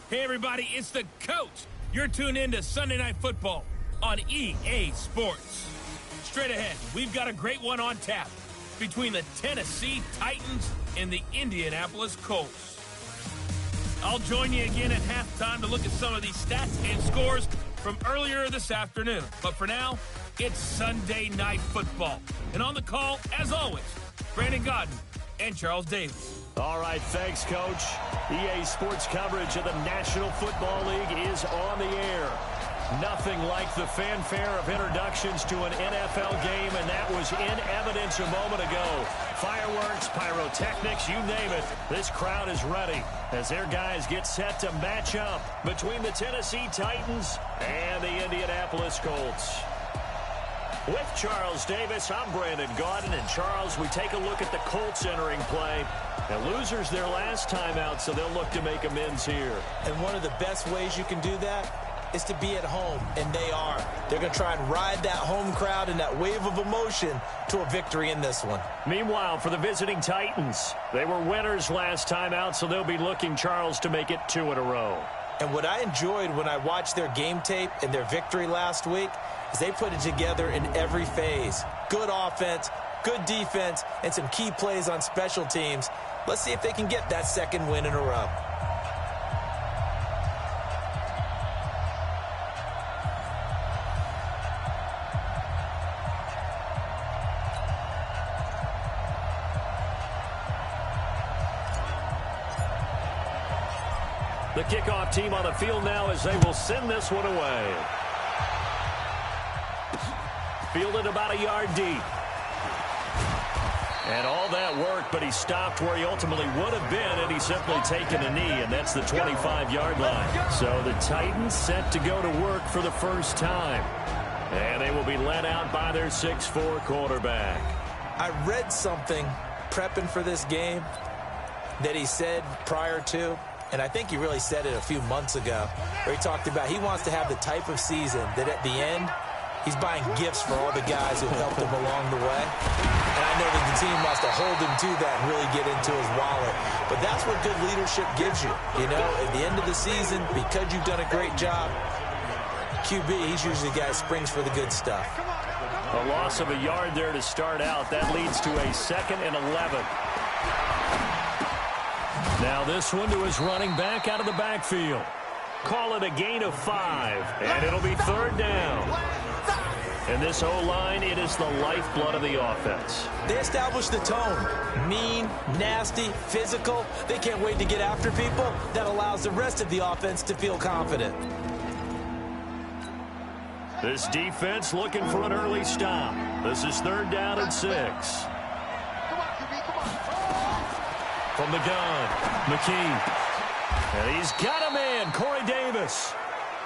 Hey, everybody, it's the coach. You're tuned in to Sunday Night Football on EA Sports. Straight ahead, we've got a great one on tap between the Tennessee Titans and the Indianapolis Colts. I'll join you again at halftime to look at some of these stats and scores from earlier this afternoon. But for now, it's Sunday Night Football. And on the call, as always, Brandon Godden and Charles Davis. All right, thanks, Coach. EA Sports coverage of the National Football League is on the air. Nothing like the fanfare of introductions to an NFL game, and that was in evidence a moment ago. Fireworks, pyrotechnics, you name it. This crowd is ready as their guys get set to match up between the Tennessee Titans and the Indianapolis Colts. With Charles Davis, I'm Brandon Godden. And Charles, we take a look at the Colts entering play. And losers their last time out, so they'll look to make amends here. And one of the best ways you can do that is to be at home, and they are. They're going to try and ride that home crowd and that wave of emotion to a victory in this one. Meanwhile, for the visiting Titans, they were winners last time out, so they'll be looking, Charles, to make it 2 in a row. And what I enjoyed when I watched their game tape and their victory last week is they put it together in every phase. Good offense, good defense, and some key plays on special teams. Let's see if they can get that second win in a row. The kickoff team on the field now as they will send this one away. Fielded about a yard deep. And all that work, but he stopped where he ultimately would have been had he simply taken a knee, and that's the 25-yard line. So the Titans set to go to work for the first time. And they will be led out by their 6'4" quarterback. I read something prepping for this game that he said prior to, and I think he really said it a few months ago, where he talked about he wants to have the type of season that at the end, he's buying gifts for all the guys who helped him along the way. And I know that the team wants to hold him to that and really get into his wallet. But that's what good leadership gives you. You know, at the end of the season, because you've done a great job, QB, he's usually the guy who springs for the good stuff. A loss of a yard there to start out. That leads to a 2nd and 11. Now this one to his running back out of the backfield. Call it a gain of 5, and it'll be 3rd down. And this O-line, it is the lifeblood of the offense. They established the tone. Mean, nasty, physical. They can't wait to get after people. That allows the rest of the offense to feel confident. This defense looking for an early stop. This is 3rd down and 6. From the gun, McKee. And he's got a man, Corey Davis.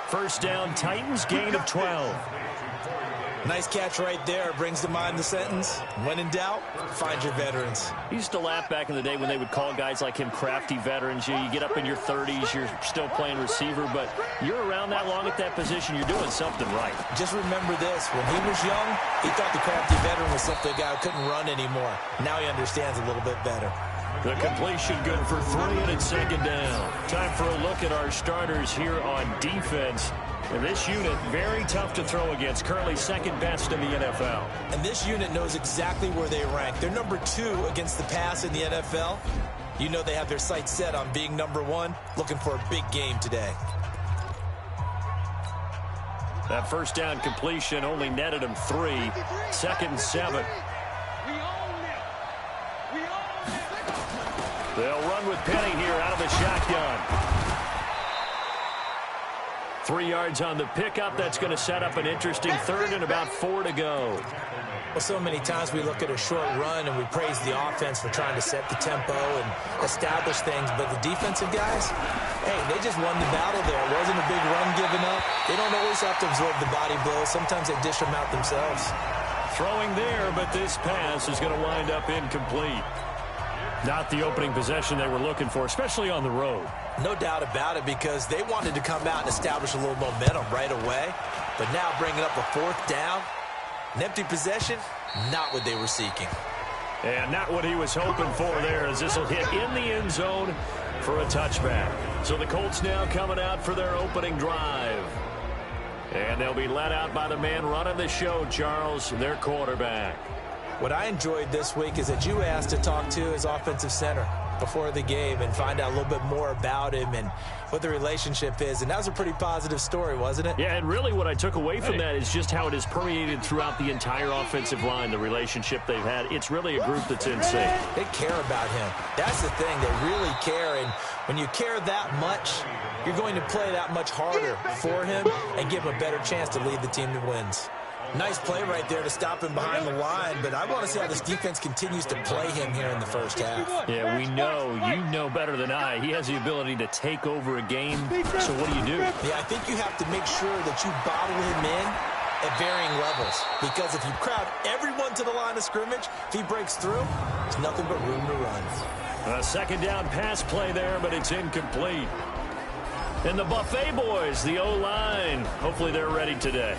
First down, Titans, gain of 12. Nice catch right there. Brings to mind the sentence, when in doubt, find your veterans. He used to laugh back in the day when they would call guys like him crafty veterans. You get up in your 30s, you're still playing receiver, but you're around that long at that position, you're doing something right. Just remember this. When he was young, he thought the crafty veteran was simply a guy who couldn't run anymore. Now he understands a little bit better. The completion good for 3 and it's 2nd down. Time for a look at our starters here on defense. And this unit, very tough to throw against. Currently 2nd best in the NFL. And this unit knows exactly where they rank. They're number 2 against the pass in the NFL. You know they have their sights set on being number 1, looking for a big game today. That first down completion only netted him 3. 2nd and 7. They'll run with Penny here out of the shotgun. 3 yards on the pickup. That's going to set up an interesting 3rd and about 4 to go. Well, so many times we look at a short run and we praise the offense for trying to set the tempo and establish things. But the defensive guys, hey, they just won the battle there. It wasn't a big run given up. They don't always have to absorb the body blows. Sometimes they dish them out themselves. Throwing there, but this pass is going to wind up incomplete. Not the opening possession they were looking for, especially on the road. No doubt about it, because they wanted to come out and establish a little momentum right away. But now bringing up a 4th down, an empty possession, not what they were seeking. And not what he was hoping for there, as this will hit in the end zone. for a touchback. So the Colts now coming out for their opening drive. And they'll be led out by the man running the show, Charles, their quarterback. What I enjoyed this week is that you asked to talk to his offensive center before the game and find out a little bit more about him and what the relationship is. And that was a pretty positive story, wasn't it? Yeah, and really what I took away from that is just how it is permeated throughout the entire offensive line, the relationship they've had. It's really a group that's in sync. They care about him. That's the thing. They really care. And when you care that much, you're going to play that much harder for him and give him a better chance to lead the team to wins. Nice play right there to stop him behind the line, but I want to see how this defense continues to play him here in the first half. Yeah, we know, you know better than I, he has the ability to take over a game, so what do? Yeah, I think you have to make sure that you bottle him in at varying levels, because if you crowd everyone to the line of scrimmage, if he breaks through, there's nothing but room to run. A second down pass play there, but it's incomplete. And the Buffet boys, the O-line, hopefully they're ready today.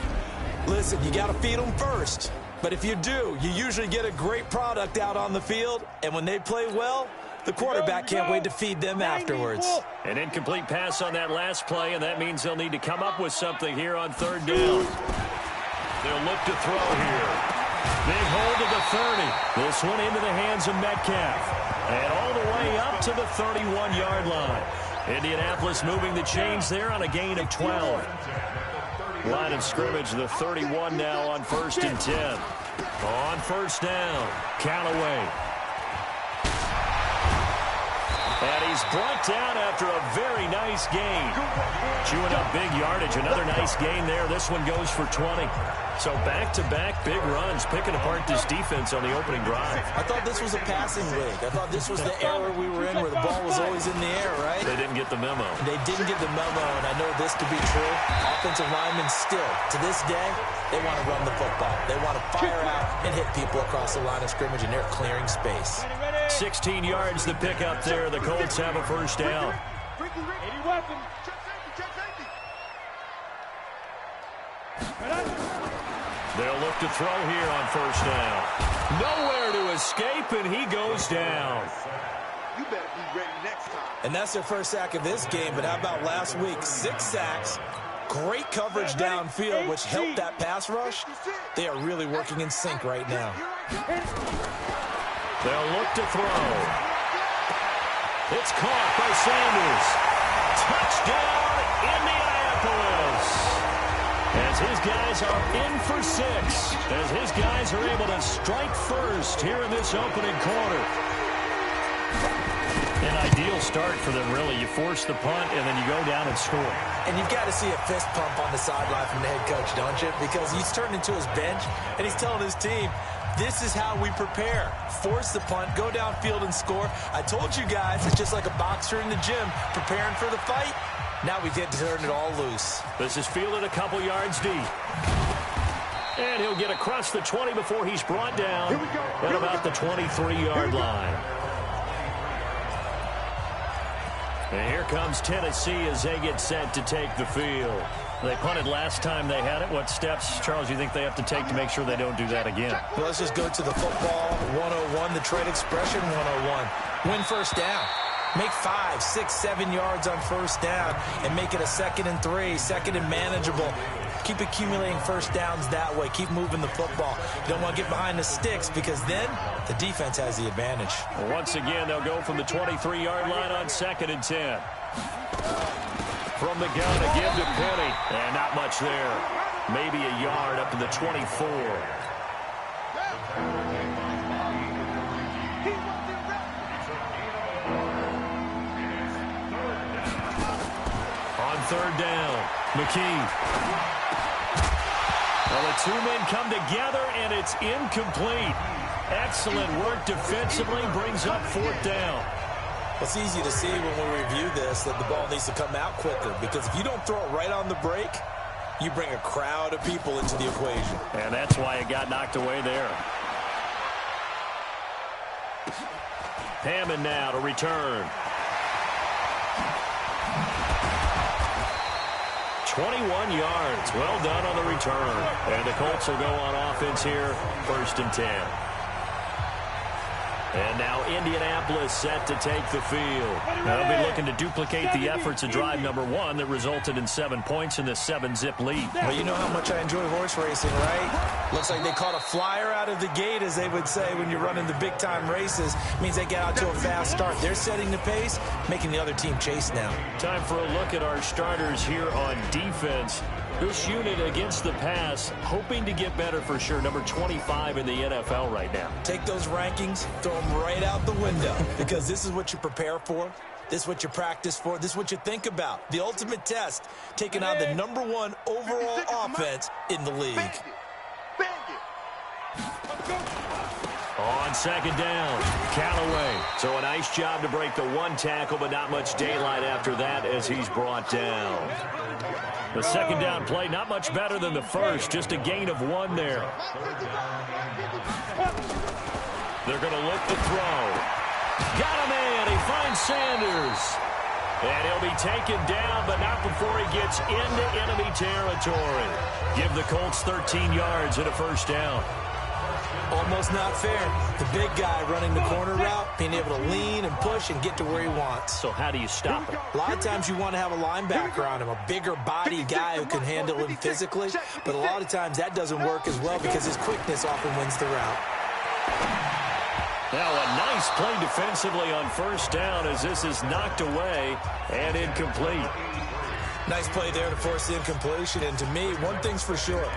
Listen, you got to feed them first. But if you do, you usually get a great product out on the field. And when they play well, the quarterback can't wait to feed them afterwards. An incomplete pass on that last play, and that means they'll need to come up with something here on third down. They'll look to throw here. Big hold of the 30. This one into the hands of Metcalf. And all the way up to the 31-yard line. Indianapolis moving the chains there on a gain of 12. Line of scrimmage, the 31 now on 1st and 10. On first down, Callaway. And he's brought down after a very nice gain. Chewing up big yardage, another nice gain there. This one goes for 20. So back-to-back big runs, picking apart this defense on the opening drive. I thought this was a passing league. I thought this was the era we were in where the ball was always in the air, right? They didn't get the memo. They didn't get the memo, and I know this to be true. Offensive linemen still, to this day, they want to run the football. They want to fire out and hit people across the line of scrimmage, and they're clearing space. 16 yards the pick up there. The Colts have a first down. They'll look to throw here on first down. Nowhere to escape, and he goes down. You better be ready next time. And that's their first sack of this game, but how about last week? 6 sacks, great coverage downfield, which helped that pass rush. They are really working in sync right now. They'll look to throw. It's caught by Sanders. Touchdown, Indianapolis. As his guys are in for 6. As his guys are able to strike first here in this opening quarter. An ideal start for them, really. You force the punt, and then you go down and score. And you've got to see a fist pump on the sideline from the head coach, don't you? Because he's turned into his bench, and he's telling his team, this is how we prepare. Force the punt, go downfield and score. I told you guys, it's just like a boxer in the gym preparing for the fight. Now we get to turn it all loose. This is fielded a couple yards deep. And he'll get across the 20 before he's brought down at about the 23-yard line. And here comes Tennessee as they get set to take the field. They punted last time they had it. What steps, Charles, do you think they have to take to make sure they don't do that again? Well, let's just go to the football 101, the trade expression 101. Win first down. Make 5, 6, 7 yards on first down and make it a 2nd and 3, 2nd and manageable. Keep accumulating first downs that way. Keep moving the football. You don't want to get behind the sticks because then the defense has the advantage. Well, once again, they'll go from the 23-yard line on 2nd and 10. From the gun to give to Penny. And not much there. Maybe a yard up to the 24. On third down, McKee. Well, the 2 men come together, and it's incomplete. Excellent work defensively, brings up 4th down. It's easy to see when we review this that the ball needs to come out quicker because if you don't throw it right on the break, you bring a crowd of people into the equation. And that's why it got knocked away there. Hammond now to return. 21 yards. Well done on the return. And the Colts will go on offense here, 1st and 10. And now Indianapolis set to take the field. They'll be looking to duplicate the efforts of drive number 1 that resulted in 7 points in the 7-zip lead. Well, you know how much I enjoy horse racing, right? Looks like they caught a flyer out of the gate, as they would say when you're running the big-time races. It means they get out to a fast start. They're setting the pace, making the other team chase now. Time for a look at our starters here on defense. This unit against the pass, hoping to get better for sure. Number 25 in the NFL right now. Take those rankings, throw them right out the window, because this is what you prepare for. This is what you practice for. This is what you think about. The ultimate test, taking on the number 1 overall offense in the league. On second down, Callaway. So a nice job to break the 1 tackle, but not much daylight after that as he's brought down. The second down play, not much better than the first, just a gain of 1 there. They're going to look to throw. Got him in. He finds Sanders. And he'll be taken down, but not before he gets into enemy territory. Give the Colts 13 yards and a first down. Almost not fair. The big guy running the corner route, being able to lean and push and get to where he wants. So how do you stop it? A lot of times you want to have a linebacker on him, a bigger body guy who can handle him physically. But a lot of times that doesn't work as well because his quickness often wins the route. Now a nice play defensively on first down as this is knocked away and incomplete. Nice play there to force the incompletion. And to me, one thing's for sure.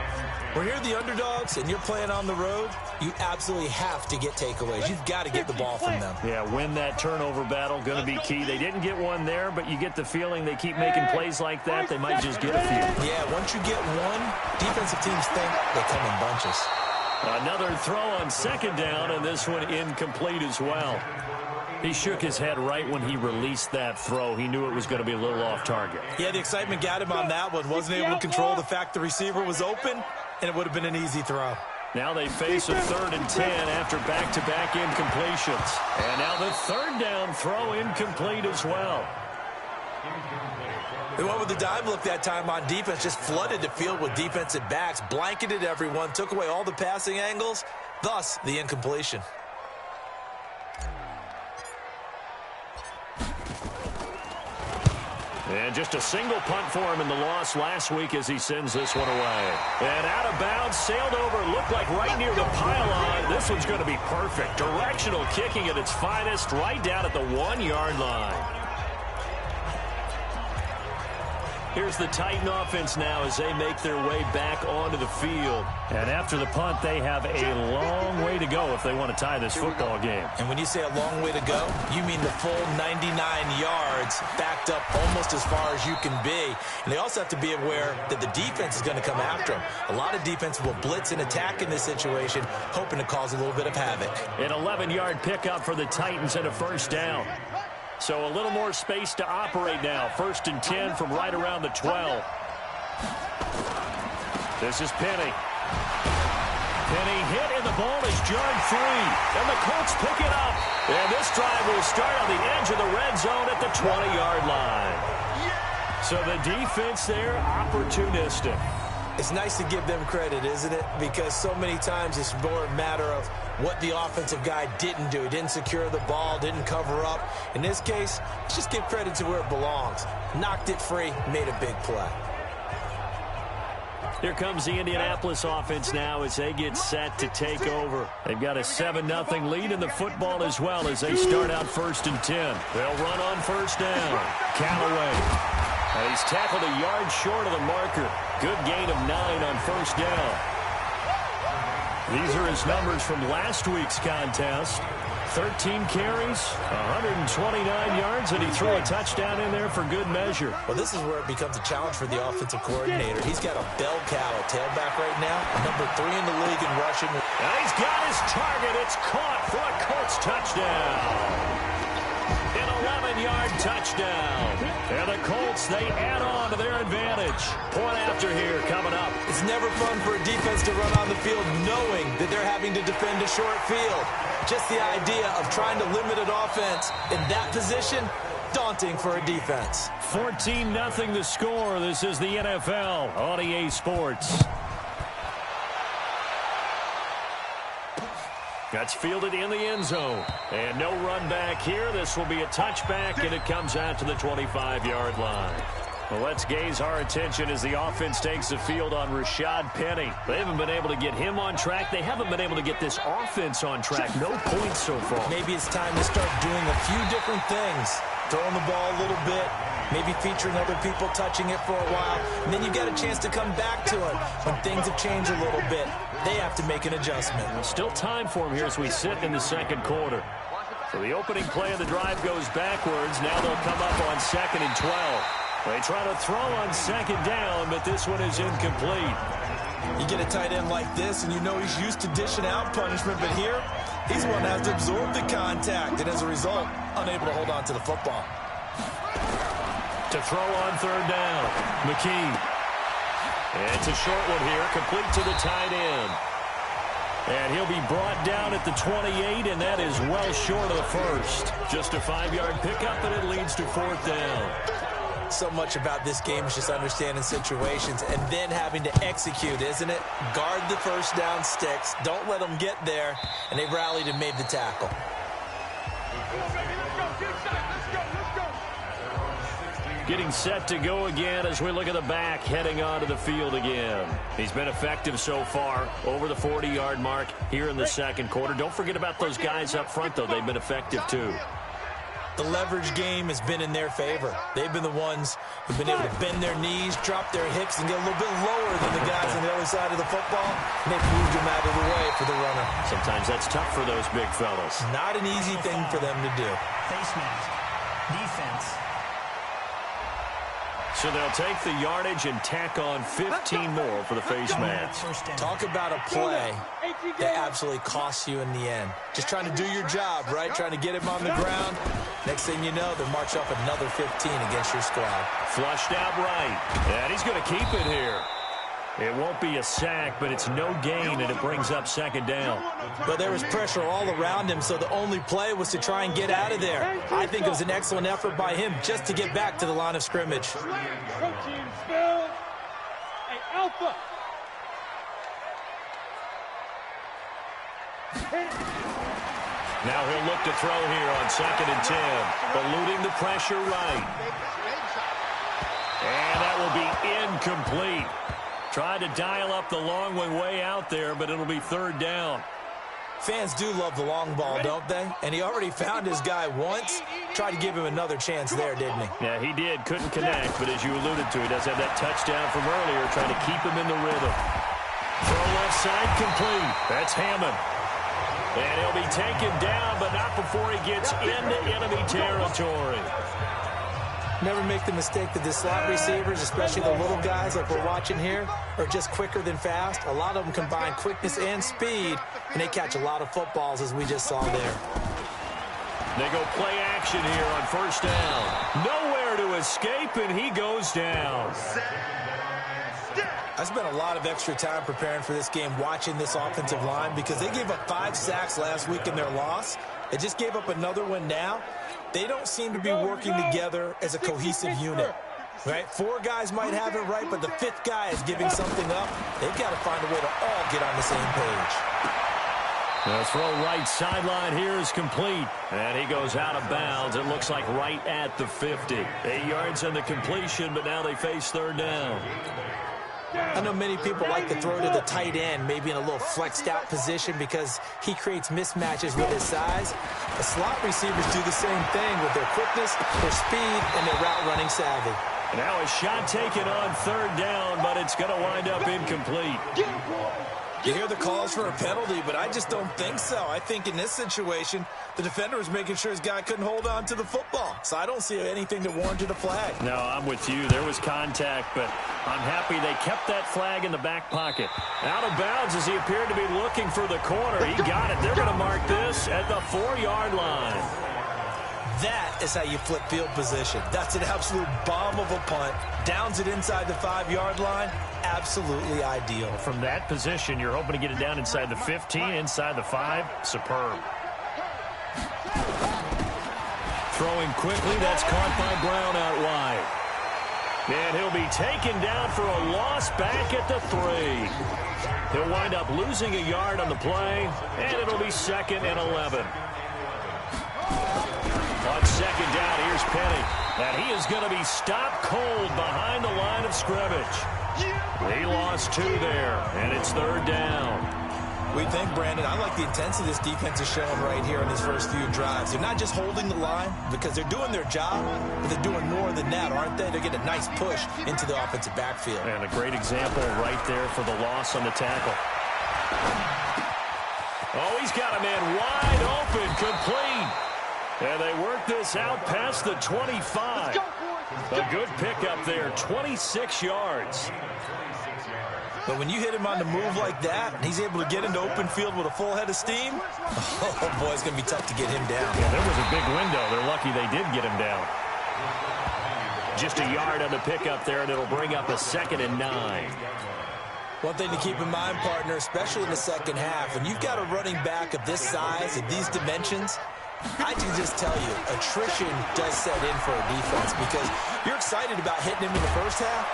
When you're the underdogs and you're playing on the road, you absolutely have to get takeaways. You've got to get the ball from them. Yeah, win that turnover battle, going to be key. They didn't get one there, but you get the feeling they keep making plays like that, they might just get a few. Yeah, once you get one, defensive teams think they come in bunches. Another throw on second down, and this one incomplete as well. He shook his head right when he released that throw. He knew it was going to be a little off target. Yeah, the excitement got him on that one. Wasn't able to control the fact the receiver was open, and it would have been an easy throw. Now they face a 3rd and 10 after back-to-back incompletions. And now the 3rd down throw incomplete as well. They went with the dime look that time on defense, just flooded the field with defensive backs, blanketed everyone, took away all the passing angles, thus the incompletion. And just a single punt for him in the loss last week as he sends this one away. And out of bounds, sailed over, looked like right near the pylon. This one's going to be perfect. Directional kicking at its finest, right down at the 1-yard line. Here's the Titan offense now as they make their way back onto the field. And after the punt, they have a long way to go if they want to tie this football game. And when you say a long way to go, you mean the full 99 yards backed up almost as far as you can be. And they also have to be aware that the defense is going to come after them. A lot of defense will blitz and attack in this situation, hoping to cause a little bit of havoc. An 11-yard pickup for the Titans and a first down. So a little more space to operate now. 1st and 10 from right around the 12. This is Penny. Penny hit, and the ball is jarred free. And the Colts pick it up. And this drive will start on the edge of the red zone at the 20-yard line. So the defense there, opportunistic. It's nice to give them credit, isn't it? Because so many times it's more a matter of what the offensive guy didn't do. He didn't secure the ball, didn't cover up. In this case, let's just give credit to where it belongs. Knocked it free, made a big play. Here comes the Indianapolis offense now as they get set to take over. They've got a 7-0 lead in the football as well as they start out 1st and 10. They'll run on first down. Callaway. And he's tackled a yard short of the marker. Good gain of 9 on first down. These are his numbers from last week's contest. 13 carries, 129 yards, and he threw a touchdown in there for good measure. Well, this is where it becomes a challenge for the offensive coordinator. He's got a bell cow at tailback right now, number 3 in the league in rushing. And he's got his target. It's caught for a Colts touchdown. An 11-yard touchdown. And the Colts, they add on to their advantage. Point after here coming up. It's never fun for a defense to run on the field knowing that they're having to defend a short field. Just the idea of trying to limit an offense in that position, daunting for a defense. 14-0 the score. This is the NFL on EA Sports. That's fielded in the end zone. And no run back here. This will be a touchback, and it comes out to the 25-yard line. Well, let's gaze our attention as the offense takes the field on Rashad Penny. They haven't been able to get him on track. They haven't been able to get this offense on track. No points so far. Maybe it's time to start doing a few different things. Throwing the ball a little bit, maybe featuring other people touching it for a while, and then you get a chance to come back to it. When things have changed a little bit, they have to make an adjustment. Still time for him here as we sit in the second quarter. So the opening play of the drive goes backwards. Now they'll come up on 2nd and 12. They try to throw on 2nd down, but this one is incomplete. You get a tight end like this, and you know he's used to dishing out punishment, but here, he's one that has to absorb the contact, and as a result, unable to hold on to the football. To throw on 3rd down, McKee. And it's a short one here, complete to the tight end. And he'll be brought down at the 28, and that is well short of the first. Just a 5-yard pickup, and it leads to 4th down. So much about this game is just understanding situations and then having to execute, isn't it? Guard the first down sticks. Don't let them get there. And they rallied and made the tackle. Getting set to go again as we look at the back heading onto the field again. He's been effective so far, over the 40-yard mark here in the second quarter. Don't forget about those guys up front, though. They've been effective, too. The leverage game has been in their favor. They've been the ones who've been able to bend their knees, drop their hips, and get a little bit lower than the guys on the other side of the football. And they've moved them out of the way for the runner. Sometimes that's tough for those big fellas. Not an easy thing for them to do. Face mask. Defense. So they'll take the yardage and tack on 15 more for the face mask. Talk about a play that absolutely costs you in the end. Just trying to do your job, right? Trying to get him on the ground. Next thing you know, they'll march up another 15 against your squad. Flushed out right. And he's going to keep it here. It won't be a sack, but it's no gain, and it brings up 2nd down. But there was pressure all around him, so the only play was to try and get out of there. I think it was an excellent effort by him just to get back to the line of scrimmage. Now he'll look to throw here on 2nd and 10. Eluding the pressure right. And that will be incomplete. Tried to dial up the long one way out there, but it'll be 3rd down. Fans do love the long ball, don't they? And he already found his guy once. Tried to give him another chance there, didn't he? Yeah, he did. Couldn't connect, but as you alluded to, he does have that touchdown from earlier, trying to keep him in the rhythm. Throw left side complete. That's Hammond. And he'll be taken down, but not before he gets into enemy territory. Never make the mistake that the slot receivers, especially the little guys like we're watching here, are just quicker than fast. A lot of them combine quickness and speed, and they catch a lot of footballs, as we just saw there. They go play action here on 1st down. Nowhere to escape, and he goes down. I spent a lot of extra time preparing for this game watching this offensive line because they gave up 5 sacks last week in their loss. They just gave up another one now. They don't seem to be working together as a cohesive unit, right? 4 guys might have it right, but the 5th guy is giving something up. They've got to find a way to all get on the same page. The throw right sideline here is complete, and he goes out of bounds. It looks like right at the 50. 8 yards on the completion, but now they face 3rd down. I know many people like to throw to the tight end, maybe in a little flexed out position because he creates mismatches with his size. The slot receivers do the same thing with their quickness, their speed, and their route running savvy. Now a shot taken on 3rd down, but it's going to wind up incomplete. You hear the calls for a penalty, but I just don't think so. I think in this situation, the defender was making sure his guy couldn't hold on to the football. So I don't see anything that warranted a flag. No, I'm with you. There was contact, but I'm happy they kept that flag in the back pocket. Out of bounds as he appeared to be looking for the corner. He got it. They're going to mark this at the 4-yard line. That is how you flip field position. That's an absolute bomb of a punt. Downs it inside the 5-yard line. Absolutely ideal. From that position, you're hoping to get it down inside the 15, inside the 5. Superb. Throwing quickly, that's caught by Brown out wide. And he'll be taken down for a loss back at the 3. He'll wind up losing a yard on the play, and it'll be 2nd and 11. On 2nd down, here's Penny. And he is going to be stopped cold behind the line of scrimmage. He lost 2 there, and it's 3rd down. We think, Brandon, I like the intensity this defense is showing right here in these first few drives. They're not just holding the line because they're doing their job, but they're doing more than that, aren't they? They're getting a nice push into the offensive backfield. And a great example right there for the loss on the tackle. Oh, he's got a man wide open, complete. And they work this out past the 25. A good pickup there, 26 yards. But when you hit him on the move like that, and he's able to get into open field with a full head of steam, oh, boy, it's going to be tough to get him down. Yeah, there was a big window. They're lucky they did get him down. Just a yard on the pickup there, and it'll bring up a 2nd and 9. One thing to keep in mind, partner, especially in the second half, when you've got a running back of this size, of these dimensions, I can just tell you, attrition does set in for a defense because you're excited about hitting him in the first half.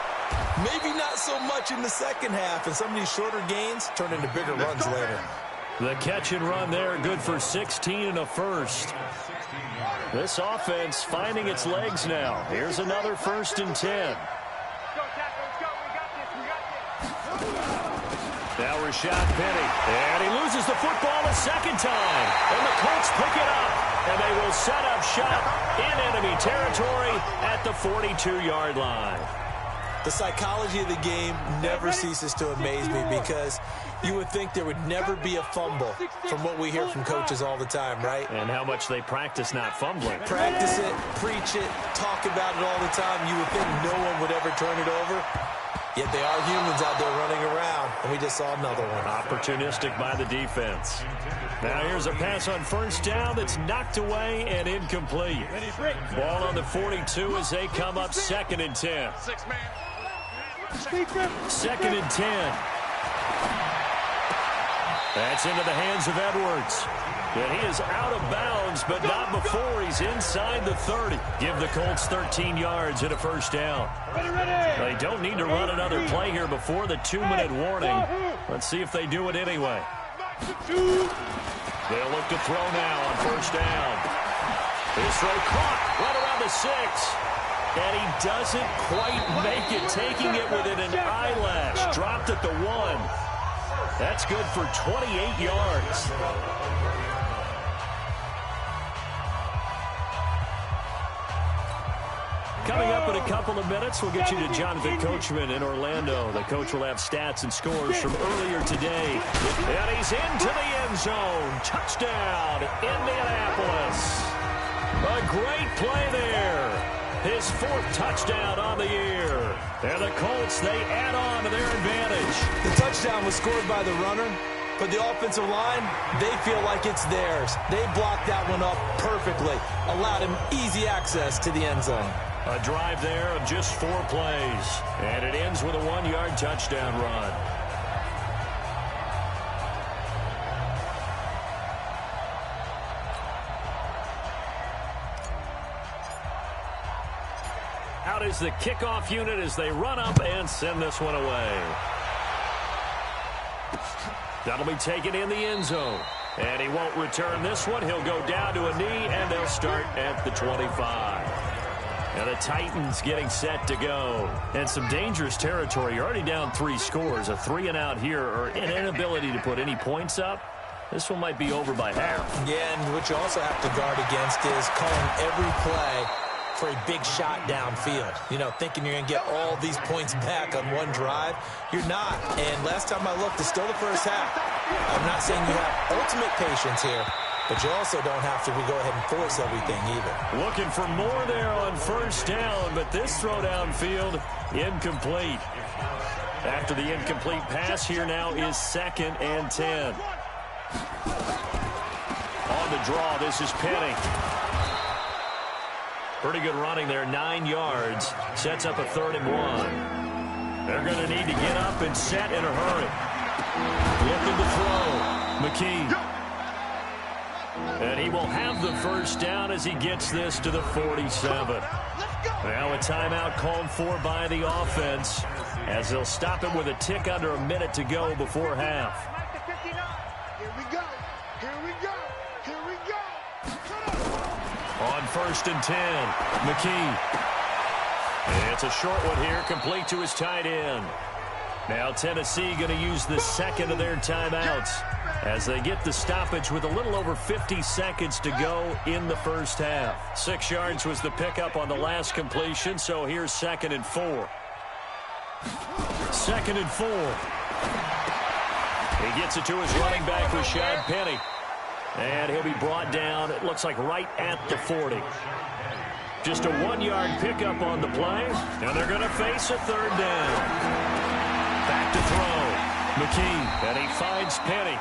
Maybe not so much in the second half, and some of these shorter gains turn into bigger runs later. The catch and run there, good for 16 and a first. This offense finding its legs now. Here's another 1st and 10. Now Rashad Penny, and he loses the football a 2nd time. And the Colts pick it up, and they will set up shop in enemy territory at the 42-yard line. The psychology of the game never ceases to amaze me because you would think there would never be a fumble from what we hear from coaches all the time, right? And how much they practice not fumbling. Practice it, preach it, talk about it all the time. You would think no one would ever turn it over. Yet they are humans out there running around, and we just saw another one. Opportunistic by the defense. Now here's a pass on 1st down that's knocked away and incomplete. Ball on the 42 as they come up 2nd and 10. 2nd and 10. That's into the hands of Edwards. And he is out of bounds, but not before he's inside the 30. Give the Colts 13 yards and a 1st down. They don't need to run another play here before the 2-minute warning. Let's see if they do it anyway. They'll look to throw now on 1st down. His throw caught right around the 6. And he doesn't quite make it, taking it within an eyelash. Dropped at the 1. That's good for 28 yards. Coming up in a couple of minutes, we'll get you to Jonathan Coachman in Orlando. The coach will have stats and scores from earlier today. And he's into the end zone. Touchdown, Indianapolis. A great play there. His 4th touchdown on the year. And the Colts, they add on to their advantage. The touchdown was scored by the runner, but the offensive line, they feel like it's theirs. They blocked that one up perfectly, allowed him easy access to the end zone. A drive there of just 4 plays. And it ends with a 1-yard touchdown run. Out is the kickoff unit as they run up and send this one away. That'll be taken in the end zone. And he won't return this one. He'll go down to a knee, and they'll start at the 25. And the Titans getting set to go. And some dangerous territory. You're already down 3 scores. A 3-and-out here, or an inability to put any points up. This one might be over by half. Yeah, and what you also have to guard against is calling every play for a big shot downfield. You know, thinking you're going to get all these points back on one drive. You're not. And last time I looked, it's still the first half. I'm not saying you have ultimate patience here, but you also don't have to go ahead and force everything either. Looking for more there on 1st down, but this throw downfield, incomplete. After the incomplete pass, here now is 2nd and 10. On the draw, this is Penny. Pretty good running there, 9 yards. Sets up a 3rd and 1. They're going to need to get up and set in a hurry. Looking to throw. McKee. And he will have the first down as he gets this to the 47. Now a timeout called for by the offense as they'll stop it with a tick under a minute to go before half. Here we go. Here we go. Here we go. On 1st and 10, McKee. It's a short one here, complete to his tight end. Now Tennessee going to use the second of their timeouts as they get the stoppage with a little over 50 seconds to go in the first half. 6 yards was the pickup on the last completion, so here's 2nd and 4. 2nd and 4. He gets it to his running back, Rashad Penny. And he'll be brought down, it looks like right at the 40. Just a 1-yard pickup on the play, and they're going to face a 3rd down. Back to throw. McKee, and he finds Penny.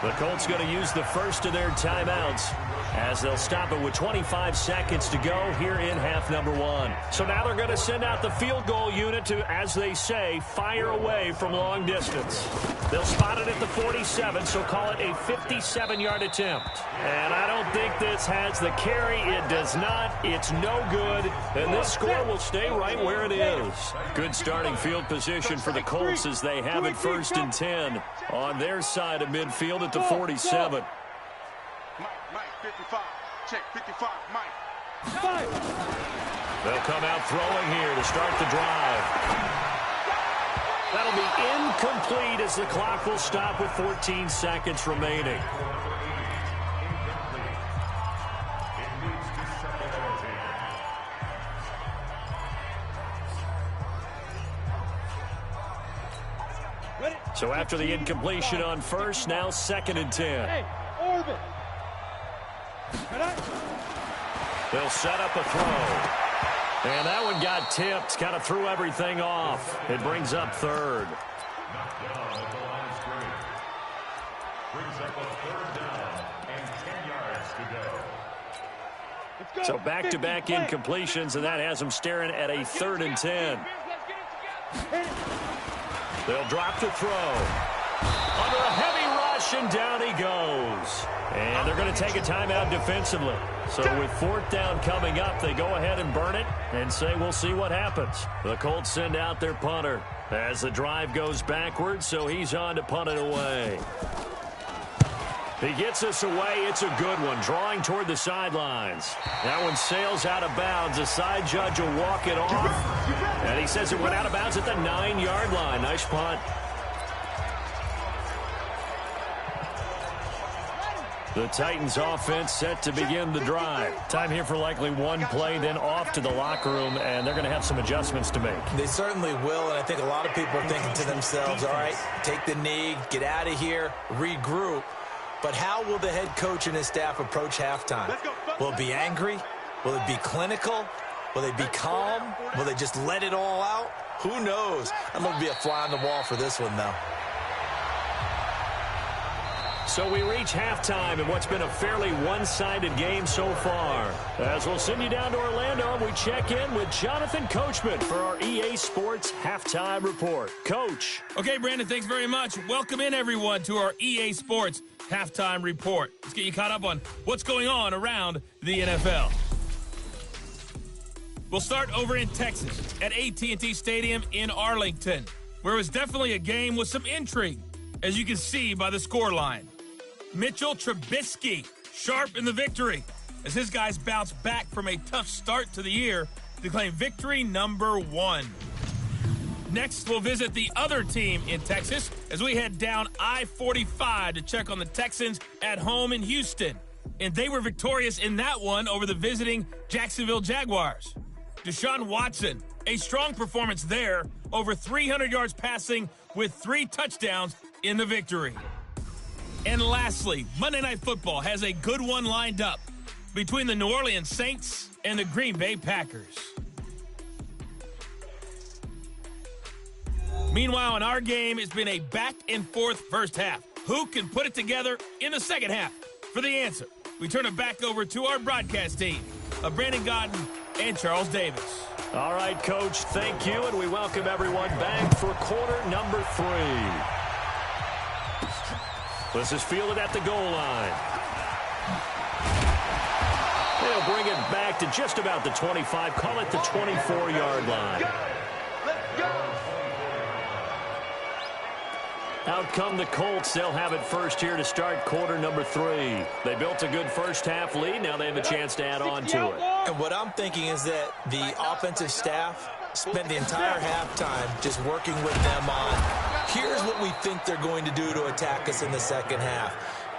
The Colts going to use the first of their timeouts as they'll stop it with 25 seconds to go here in half number 1. So now they're going to send out the field goal unit to, as they say, fire away from long distance. They'll spot it at the 47, so call it a 57-yard attempt. And I don't think this has the carry. It does not. It's no good. And this score will stay right where it is. Good starting field position for the Colts as they have it 1st and 10 on their side of midfield at the 47. Mike, 55. Check, 55, Mike. They'll come out throwing here to start the drive. That'll be incomplete as the clock will stop with 14 seconds remaining. So after the incompletion on first, now 2nd and 10. Hey, orbit. They'll set up a throw. And that one got tipped, kind of threw everything off. It brings up 3rd. So back-to-back incompletions, and that has them staring at a 3rd and 10. They'll drop to throw. Under a heavy rush, and down he goes. And they're going to take a timeout defensively. So with 4th down coming up, they go ahead and burn it and say we'll see what happens. The Colts send out their punter as the drive goes backwards, so he's on to punt it away. He gets us away. It's a good one, drawing toward the sidelines. That one sails out of bounds. The side judge will walk it off. And he says it went out of bounds at the 9-yard line. Nice punt. The Titans offense set to begin the drive. Time here for likely one play, then off to the locker room, and they're going to have some adjustments to make. They certainly will, and I think a lot of people are thinking to themselves, all right, take the knee, get out of here, regroup. But how will the head coach and his staff approach halftime? Will it be angry? Will it be clinical? Will they be calm? Will they just let it all out? Who knows? I'd love to be a fly on the wall for this one, though. So we reach halftime in what's been a fairly one-sided game so far. As we'll send you down to Orlando, we check in with Jonathan Coachman for our EA Sports Halftime Report. Coach. Okay, Brandon, thanks very much. Welcome in, everyone, to our EA Sports Halftime Report. Let's get you caught up on what's going on around the NFL. We'll start over in Texas at AT&T Stadium in Arlington, where it was definitely a game with some intrigue, as you can see by the scoreline. Mitchell Trubisky sharp in the victory as his guys bounce back from a tough start to the year to claim victory number 1. Next, we'll visit the other team in Texas as we head down I-45 to check on the Texans at home in Houston. And they were victorious in that one over the visiting Jacksonville Jaguars. Deshaun Watson, a strong performance there, over 300 yards passing with 3 touchdowns in the victory. And lastly, Monday Night Football has a good one lined up between the New Orleans Saints and the Green Bay Packers. Meanwhile, in our game, it's been a back-and-forth first half. Who can put it together in the second half? For the answer, we turn it back over to our broadcast team of Brandon Godden and Charles Davis. All right, Coach, thank you, and we welcome everyone back for quarter number 3. This is fielded at the goal line. They'll bring it back to just about the 25. Call it the 24-yard line. Let's go. Out come the Colts. They'll have it first here to start quarter number 3. They built a good first-half lead. Now they have a chance to add on to it. And what I'm thinking is that the offensive staff spent the entire halftime just working with them on, here's what we think they're going to do to attack us in the second half.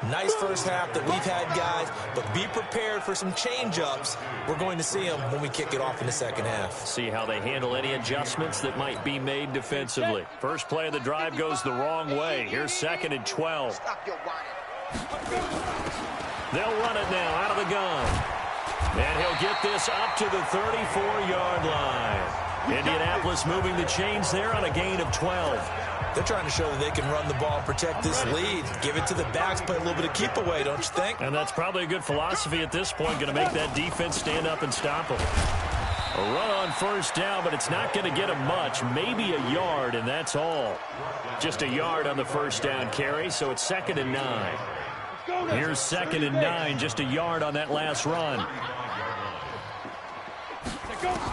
Nice first half that we've had, guys, but be prepared for some change-ups. We're going to see them when we kick it off in the second half. See how they handle any adjustments that might be made defensively. First play of the drive goes the wrong way. Here's 2nd and 12. They'll run it now out of the gun. And he'll get this up to the 34-yard line. Indianapolis moving the chains there on a gain of 12. They're trying to show that they can run the ball and protect this lead. Give it to the backs, play a little bit of keep away, don't you think? And that's probably a good philosophy at this point, going to make that defense stand up and stop them. A run on first down, but it's not going to get them much. Maybe a yard, and that's all. Just a yard on the first down carry, so it's 2nd and 9. Here's 2nd and 9, just a yard on that last run.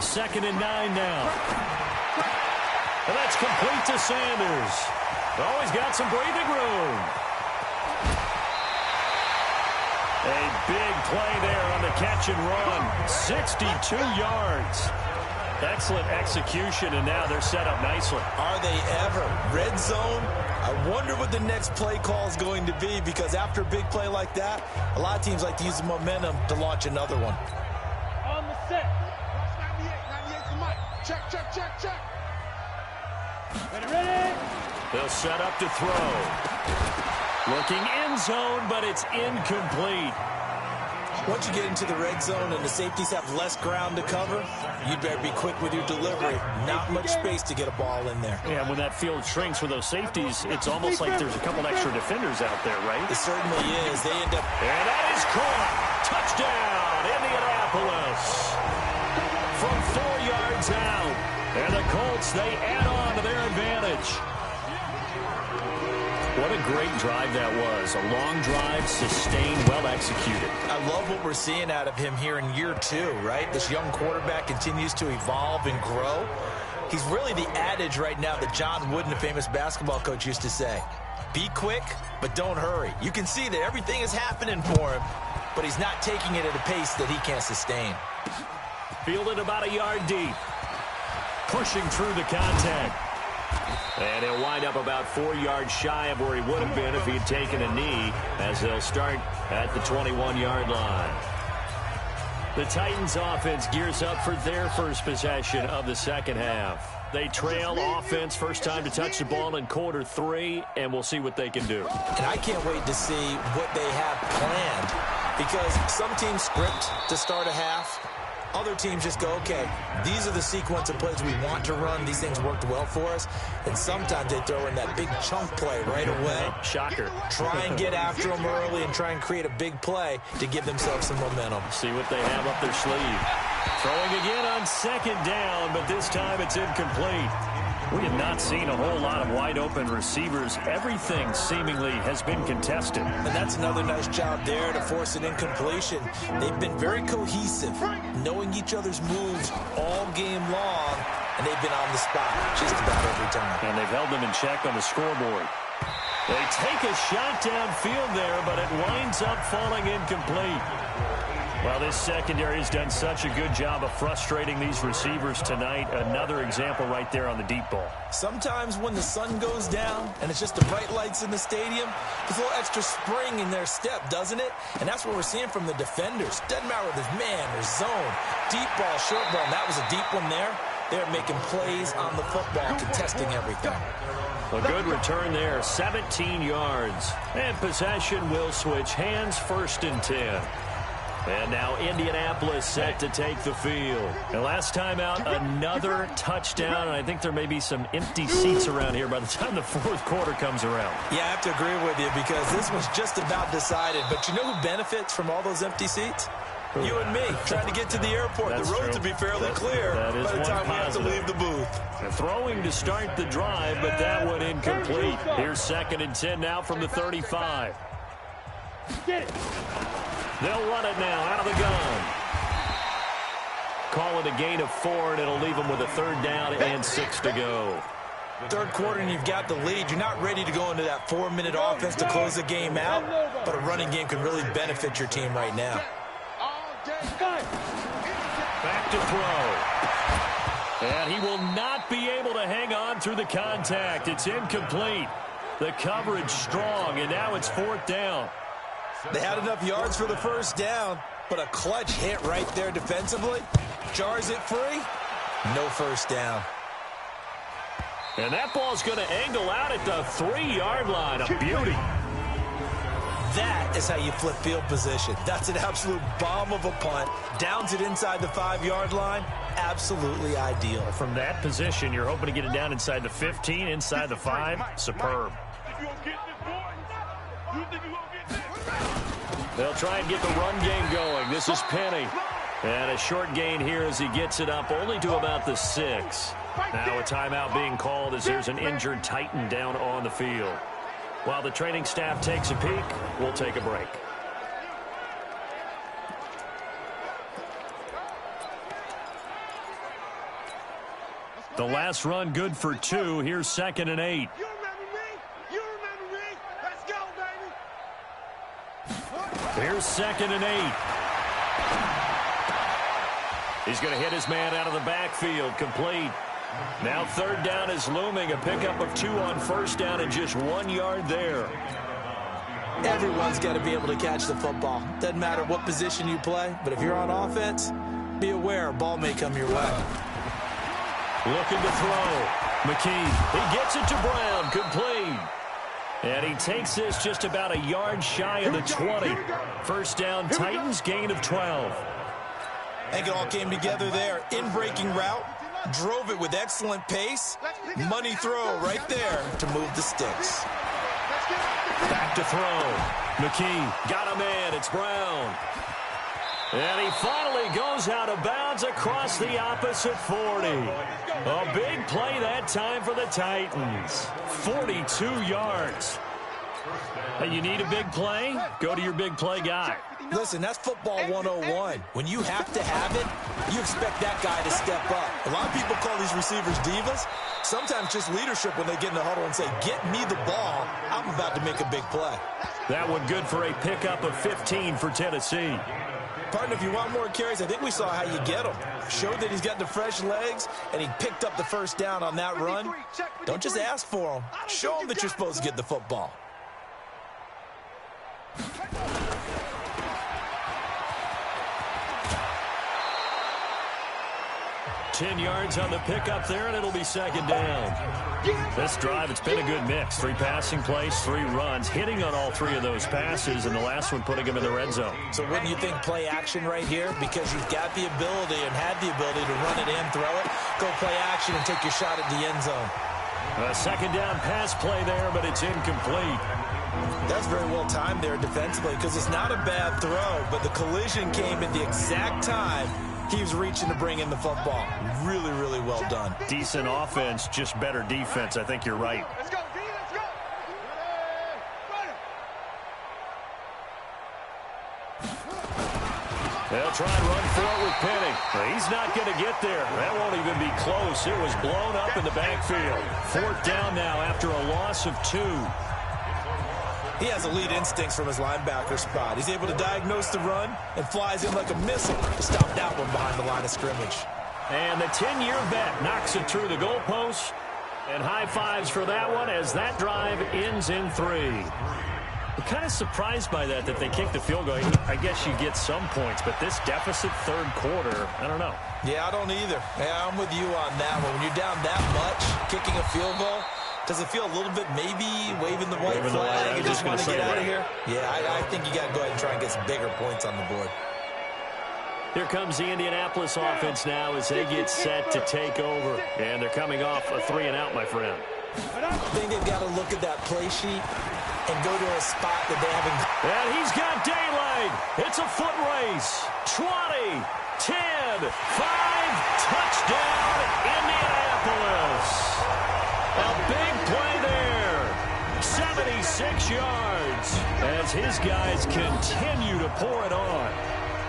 2nd and 9 now. And that's complete to Sanders. Oh, he's got some breathing room. A big play there on the catch and run. 62 yards. Excellent execution, and now they're set up nicely. Are they ever? Red zone? I wonder what the next play call is going to be, because after a big play like that, a lot of teams like to use the momentum to launch another one. On the set. Watch 98 to Mike. Check, check, check, check. Ready. They'll set up to throw. Looking end zone, but it's incomplete. Once you get into the red zone and the safeties have less ground to cover, you'd better be quick with your delivery. Not much space to get a ball in there. Yeah, when that field shrinks with those safeties, it's almost like there's a couple extra defenders out there, right? It certainly is. They end up... And that is caught. Touchdown, Indianapolis. From 4 yards out. And the Colts, they add on to their advantage. What a great drive that was. A long drive, sustained, well executed. I love what we're seeing out of him here in year 2, right? This young quarterback continues to evolve and grow. He's really the adage right now that John Wooden, a famous basketball coach, used to say. Be quick, but don't hurry. You can see that everything is happening for him, but he's not taking it at a pace that he can't sustain. Fielded about a yard deep. Pushing through the contact. And he'll wind up about 4 yards shy of where he would have been if he had taken a knee, as they'll start at the 21-yard line. The Titans offense gears up for their first possession of the second half. They trail offense, first time to touch the ball in quarter 3, and we'll see what they can do. And I can't wait to see what they have planned, because some teams script to start a half. Other teams just go, okay, these are the sequence of plays we want to run. These things worked well for us. And sometimes they throw in that big chunk play right away. Shocker. Try and get after them early and try and create a big play to give themselves some momentum. See what they have up their sleeve. Throwing again on 2nd down, but this time it's incomplete. We have not seen a whole lot of wide-open receivers. Everything seemingly has been contested. And that's another nice job there to force an incompletion. They've been very cohesive, knowing each other's moves all game long, and they've been on the spot just about every time. And they've held them in check on the scoreboard. They take a shot downfield there, but it winds up falling incomplete. Well, this secondary has done such a good job of frustrating these receivers tonight. Another example right there on the deep ball. Sometimes when the sun goes down and it's just the bright lights in the stadium, there's a little extra spring in their step, doesn't it? And that's what we're seeing from the defenders. Doesn't matter whether it's man or zone, deep ball, short ball. And that was a deep one there. They're making plays on the football, contesting everything. A good return there, 17 yards. And possession will switch hands, 1st and 10. And now Indianapolis set to take the field. And last time out, another touchdown. And I think there may be some empty seats around here by the time the 4th quarter comes around. Yeah, I have to agree with you, because this was just about decided. But you know who benefits from all those empty seats? You and me, trying to get to the airport. That's the roads true. will be fairly clear by the time we have to leave the booth. Throwing to start the drive, but that one incomplete. Here's 2nd and 10 now from the 35. Get it. They'll run it now out of the gun. Call it a gain of 4, and it'll leave them with a 3rd down and 6 to go. Third quarter and you've got the lead. You're not ready to go into that 4-minute offense to close the game out, but a running game can really benefit your team right now. Back to throw. And he will not be able to hang on through the contact. It's incomplete. The coverage strong, and now it's 4th down. They had enough yards for the 1st down, but a clutch hit right there defensively. Jars it free. No 1st down. And that ball's going to angle out at the 3-yard line. A beauty. That is how you flip field position. That's an absolute bomb of a punt. Downs it inside the 5-yard line. Absolutely ideal. From that position, you're hoping to get it down inside the 15, inside the 5. Superb. They'll try and get the run game going. This is Penny. And a short gain here as he gets it up only to about the 6. Now a timeout being called as there's an injured Titan down on the field. While the training staff takes a peek, we'll take a break. The last run good for 2. Here's 2nd and 8. You remember me? You remember me? Let's go, baby. Here's 2nd and 8. He's going to hit his man out of the backfield. Complete. Now 3rd down is looming. A pickup of 2 on 1st down and just 1 yard there. Everyone's got to be able to catch the football. Doesn't matter what position you play, but if you're on offense, be aware a ball may come your way. Looking to throw. McKee, he gets it to Brown. Complete. And he takes this just about a yard shy of the 20. 1st down, Titans, gain of 12. I think it all came together there. In-breaking route. Drove it with excellent pace. Money throw right there to move the sticks. Back to throw. McKee got a man. It's Brown. And he finally goes out of bounds across the opposite 40. A big play that time for the Titans. 42 yards. Hey, you need a big play? Go to your big play guy. Listen, that's football 101. When you have to have it, you expect that guy to step up. A lot of people call these receivers divas. Sometimes just leadership when they get in the huddle and say, get me the ball. I'm about to make a big play. That one good for a pickup of 15 for Tennessee. Partner, if you want more carries, I think we saw how you get them. Showed that he's got the fresh legs, and he picked up the 1st down on that run. Don't just ask for them. Show them that you're supposed to get the football. 10 yards on the pickup there, and it'll be 2nd down. This drive, it's been a good mix. 3 passing plays, 3 runs, hitting on all 3 of those passes, and the last one putting him in the red zone. So wouldn't you think play action right here? Because you've got the ability and had the ability to run it in, throw it, go play action, and take your shot at the end zone. A 2nd down pass play there, but it's incomplete. That's very well timed there defensively because it's not a bad throw, but the collision came at the exact time he was reaching to bring in the football. Really, really well done. Decent offense, just better defense. I think you're right. Let's go, D, let's go. They'll try and run for it with Penny. He's not going to get there. That won't even be close. It was blown up in the backfield. 4th down now after a loss of 2. He has elite instincts from his linebacker spot. He's able to diagnose the run and flies in like a missile to stop that one behind the line of scrimmage. And the 10-year vet knocks it through the goalpost. And high fives for that one as that drive ends in 3. I'm kind of surprised by that they kicked the field goal. I guess you get some points, but this deficit 3rd quarter, I don't know. Yeah, I don't either. Yeah, I'm with you on that one. When you're down that much, kicking a field goal, does it feel a little bit maybe waving the white flag and just want to get out of here? Yeah, I think you got to go ahead and try and get some bigger points on the board. Here comes the Indianapolis offense now as they get set to take over. And they're coming off a 3-and-out, my friend. I think they've got to look at that play sheet and go to a spot that they haven't. And he's got daylight. It's a foot race. 20, 10, 5, touchdown, Indianapolis. A big play there. 76 yards as his guys continue to pour it on.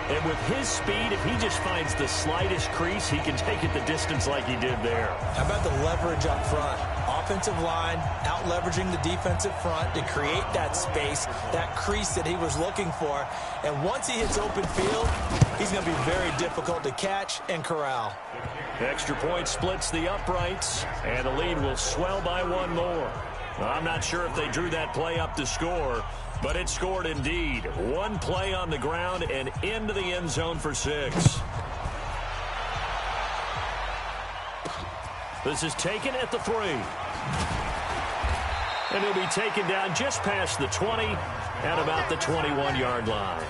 And with his speed, if he just finds the slightest crease, he can take it the distance like he did there. How about the leverage up front? Offensive line out-leveraging the defensive front to create that space, that crease that he was looking for. And once he hits open field, he's going to be very difficult to catch and corral. Extra point splits the uprights, and the lead will swell by one more. I'm not sure if they drew that play up to score, but it scored indeed. One play on the ground and into the end zone for 6. This is taken at the 3. And he'll be taken down just past the 20 at about the 21-yard line.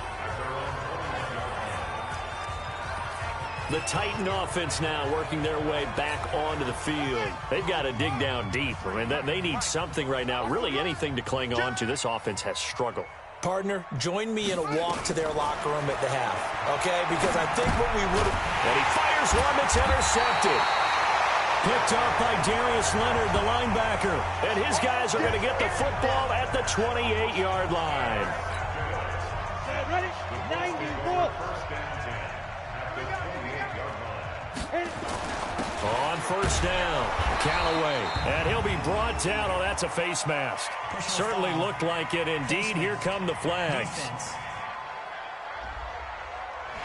The Titan offense now working their way back onto the field. They've got to dig down deep. I mean, they need something right now, really anything to cling on to. This offense has struggled. Partner, join me in a walk to their locker room at the half, okay? Because I think what we would have... And he fires one that's intercepted. Picked off by Darius Leonard, the linebacker. And his guys are going to get the football at the 28-yard line. Ready? 94. On first down, Callaway. And he'll be brought down. Oh, that's a face mask. Certainly looked like it. Indeed, here come the flags.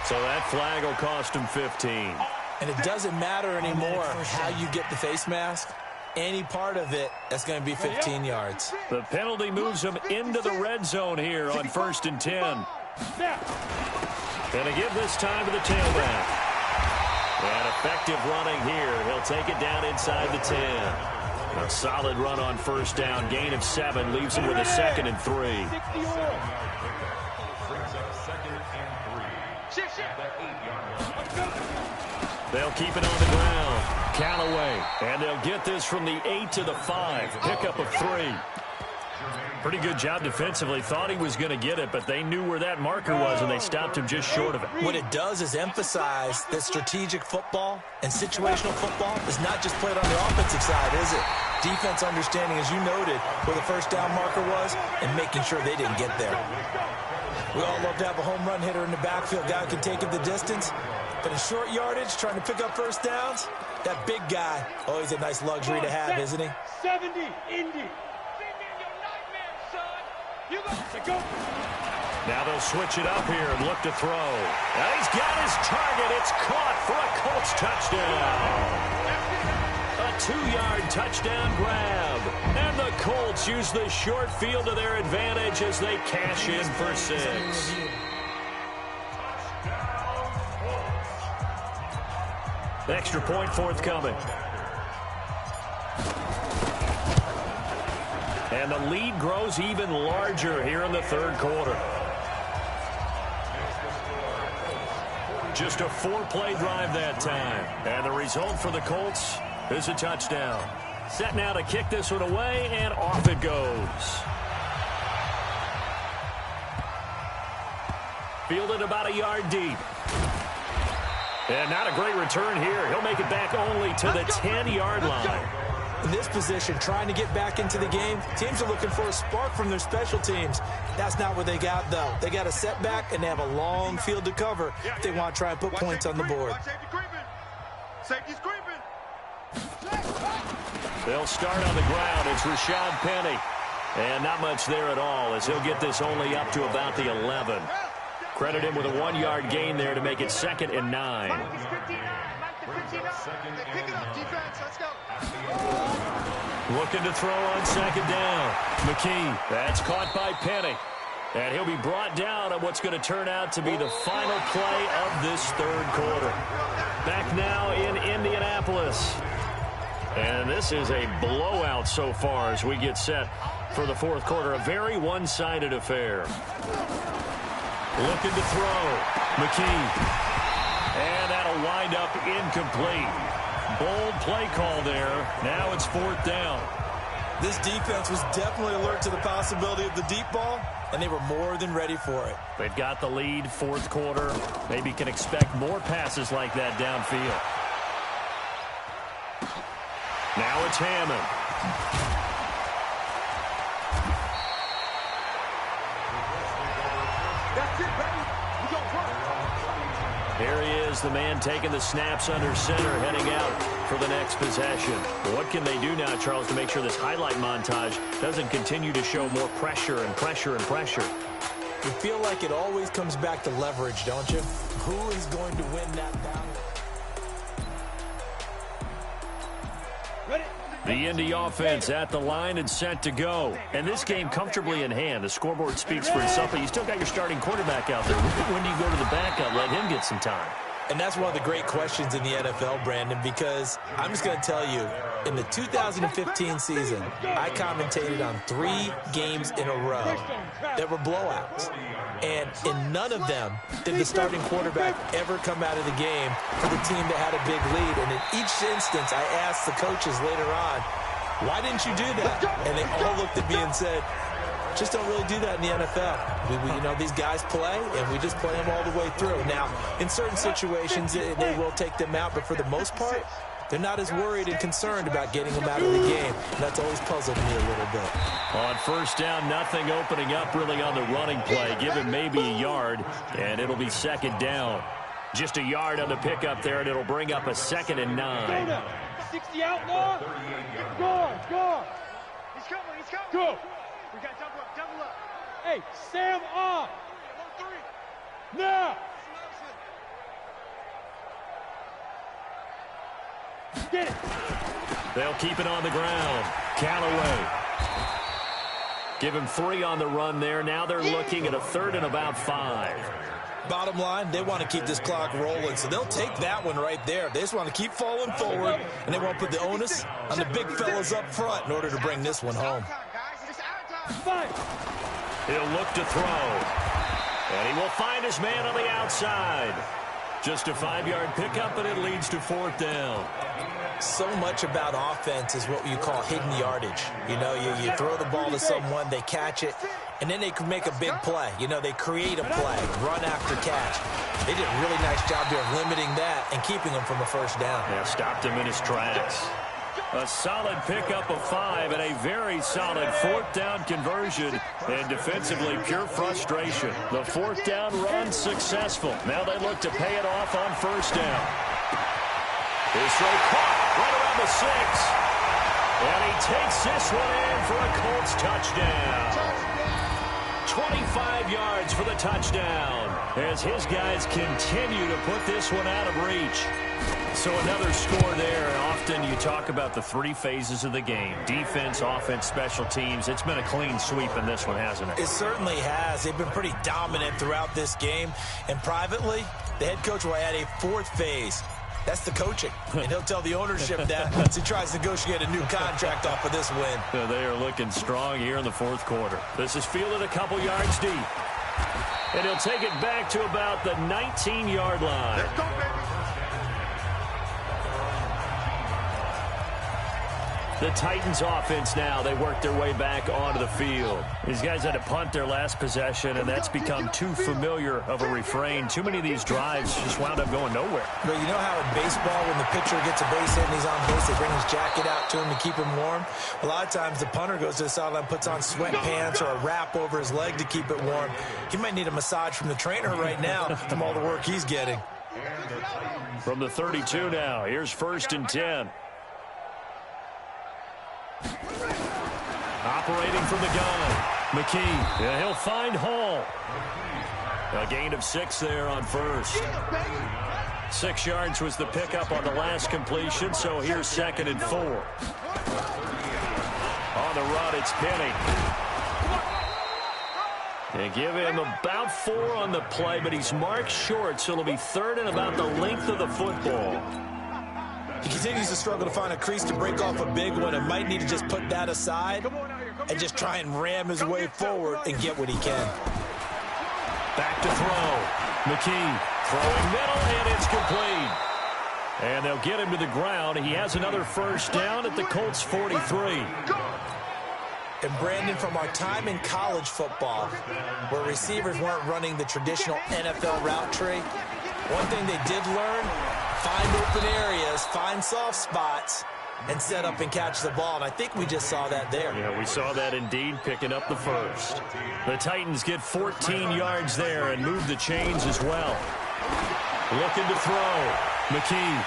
So that flag will cost him 15. And it doesn't matter anymore how you get the face mask. Any part of it, that's going to be 15 yards. The penalty moves him into the red zone here on 1st and 10. Going to give this time to the tailback. And effective running here. He'll take it down inside the 10. A solid run on first down. Gain of 7 leaves him with a 2nd and 3. They'll keep it on the ground. Callaway. And they'll get this from the 8 to the 5. Pickup of 3. Pretty good job defensively. Thought he was going to get it, but they knew where that marker was, and they stopped him just short of it. What it does is emphasize that strategic football and situational football is not just played on the offensive side, is it? Defense understanding, as you noted, where the first down marker was and making sure they didn't get there. We all love to have a home run hitter in the backfield. Guy who can take it the distance. But in short yardage, trying to pick up first downs, that big guy, always a nice luxury to have, isn't he? 70, Indy. Now they'll switch it up here and look to throw. Now he's got his target. It's caught for a Colts touchdown. A 2-yard touchdown grab. And the Colts use the short field to their advantage as they cash in for 6. Extra point forthcoming. And the lead grows even larger here in the 3rd quarter. Just a 4-play drive that time. And the result for the Colts is a touchdown. Set now to kick this one away, and off it goes. Fielded about a yard deep. And not a great return here. He'll make it back only to the 10-yard line. In this position, trying to get back into the game, teams are looking for a spark from their special teams. That's not what they got, though. They got a setback, and they have a long field to cover if they want to try and put points on the board. Safety's creeping. They'll start on the ground. It's Rashad Penny. And not much there at all, as he'll get this only up to about the 11. Credit him with a 1-yard gain there to make it 2nd and 9. Looking to throw on 2nd down. McKee. That's caught by Penny. And he'll be brought down on what's going to turn out to be the final play of this 3rd quarter. Back now in Indianapolis. And this is a blowout so far as we get set for the 4th quarter. A very one-sided affair. Looking to throw. McKee. And that'll wind up incomplete. Bold play call there. Now it's 4th down. This defense was definitely alert to the possibility of the deep ball, and they were more than ready for it. They've got the lead, 4th quarter. Maybe can expect more passes like that downfield. Now it's Hammond. That's it, baby. We gonna work. Here he is, the man taking the snaps under center, heading out for the next possession. What can they do now, Charles, to make sure this highlight montage doesn't continue to show more pressure and pressure and pressure? You feel like it always comes back to leverage, don't you? Who is going to win that battle? The Indy offense at the line and set to go. And this game comfortably in hand. The scoreboard speaks for itself, but you still got your starting quarterback out there. When do you go to the backup, let him get some time? And that's one of the great questions in the NFL, Brandon, because I'm just going to tell you, in the 2015 season, I commentated on 3 games in a row that were blowouts. And in none of them did the starting quarterback ever come out of the game for the team that had a big lead. And in each instance, I asked the coaches later on, why didn't you do that? And they all looked at me and said, just don't really do that in the NFL. You know, these guys play, and we just play them all the way through. Now, in certain situations, they will take them out, but for the most part, they're not as worried and concerned about getting them out of the game. And that's always puzzled me a little bit. On first down, nothing opening up really on the running play. Give him maybe a yard, and it'll be second down. Just a yard on the pickup there, and it'll bring up a 2nd and 9. 60 outlaw. Go. He's coming. Go. We got double up. Hey, Sam off. 1-3. Now. Get it. They'll keep it on the ground. Callaway. Give him 3 on the run there. Now they're looking at a 3rd and about 5. Bottom line, they want to keep this clock rolling, so they'll take that one right there. They just want to keep falling forward, and they won't put the onus on the big fellas up front in order to bring this one home. He'll look to throw. And he will find his man on the outside. Just a 5-yard pickup, and it leads to 4th down. So much about offense is what you call hidden yardage. You know, you throw the ball to someone, they catch it, and then they can make a big play. You know, they create a play, run after catch. They did a really nice job there of limiting that and keeping him from a first down. Yeah, stopped him in his tracks. A solid pickup of 5 and a very solid 4th down conversion, and defensively pure frustration. The 4th down run successful. Now they look to pay it off on first down. His throw caught right around the 6. And he takes this one in for a Colts touchdown. 25 yards for the touchdown as his guys continue to put this one out of reach. So another score there. Often you talk about the 3 phases of the game. Defense, offense, special teams. It's been a clean sweep in this one, hasn't it? It certainly has. They've been pretty dominant throughout this game. And privately, the head coach will add a 4th phase. That's the coaching. And he'll tell the ownership that once he tries to negotiate a new contract off of this win. They are looking strong here in the 4th quarter. This is fielded a couple yards deep. And he'll take it back to about the 19-yard line. Let's go, baby. The Titans offense now, they work their way back onto the field. These guys had to punt their last possession, and that's become too familiar of a refrain. Too many of these drives just wound up going nowhere. But you know how in baseball, when the pitcher gets a base hit and he's on base, they bring his jacket out to him to keep him warm? A lot of times the punter goes to the sideline, puts on sweatpants or a wrap over his leg to keep it warm. He might need a massage from the trainer right now from all the work he's getting. From the 32 now, here's 1st and 10. Operating from the gun, McKee. Yeah, he'll find Hall. A gain of 6 there on first. 6 yards was the pickup on the last completion, so here's 2nd and 4. On the run, it's Penny. They give him about 4 on the play, but he's marked short, so it'll be 3rd and about the length of the football. He continues to struggle to find a crease to break off a big one and might need to just put that aside and just try and ram his way forward and get what he can. Back to throw. McKee throwing middle, and it's complete. And they'll get him to the ground. He has another first down at the Colts 43. And Brandon, from our time in college football, where receivers weren't running the traditional NFL route tree, one thing they did learn, find open areas, find soft spots, and set up and catch the ball. And I think we just saw that there. Yeah, we saw that indeed, picking up the first. The Titans get 14 yards there and move the chains as well. Looking to throw. McKee.